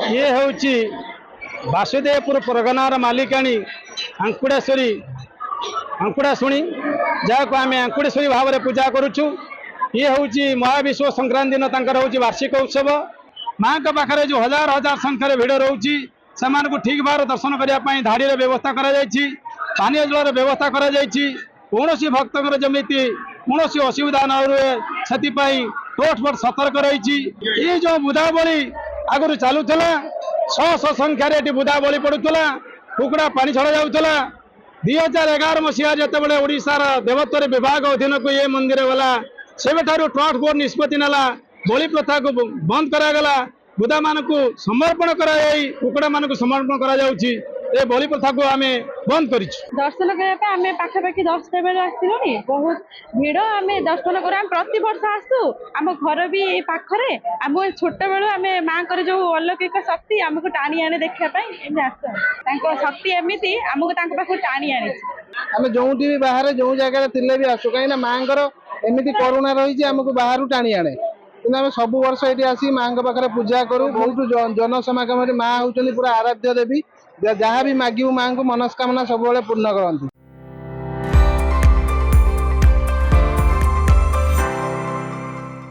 ये हूँ वासुदेवपुर परगनार मालिकाणी आंकुड़ेश्वरी अंकुड़ाशुणी जहाँ आम अंकुड़ेश्वरी भाव में पूजा करुचु। ये हूँ महाविश्व संक्रांति दिन तंकर हूँ वार्षिक उत्सव। माँ के पाखे जो हजार हजार संख्यार भिड़ रोचे से ठीक भाव दर्शन करने धाड़ी व्यवस्था पानीय जल व्यवस्था कौन भक्त जमी कौन असुविधा न रुए से टोट फट सतर्क रही। ये जो बुदावली आगु चलूला शह संख्यार बुदा बलि पड़ूला कुकुड़ा पानी छड़ा जाऊला। 2011 मसीहा जिते ओडार देवत्व विभाग अधीन को ये मंदिर गला से ट्रस्ट बोर्ड निष्पत्ति नाला बलि प्रथा को बंद करागला। बुदा मान को समर्पण कुकुड़ा मान को समर्पण कर बलि प्रथा को आम बंद कर दर्शन करने पाखापाखि 10टा बेले आसलुनी बहुत भिड़ आम दर्शन कर प्रति वर्ष आसू आम घर भी पाखरे आम छोट बेलू आम माँ जो अलौकिक शक्ति आमको टाणी आने देखापी आस शक्ति एमती आमको पाख टाणी आनी आम जो भी बाहर जो जगह थे भी आसू कहीं माँ एमती करुणा रही आमको बाहर टाणी आने कि आम सब वर्ष ये आसी माँ पाखे पूजा करूँ। बहुत जनसमागम माँ हूँ पूरा आराध्य देवी जहाँ भी मागू माँ को मनस्कामना सब पूर्ण करती।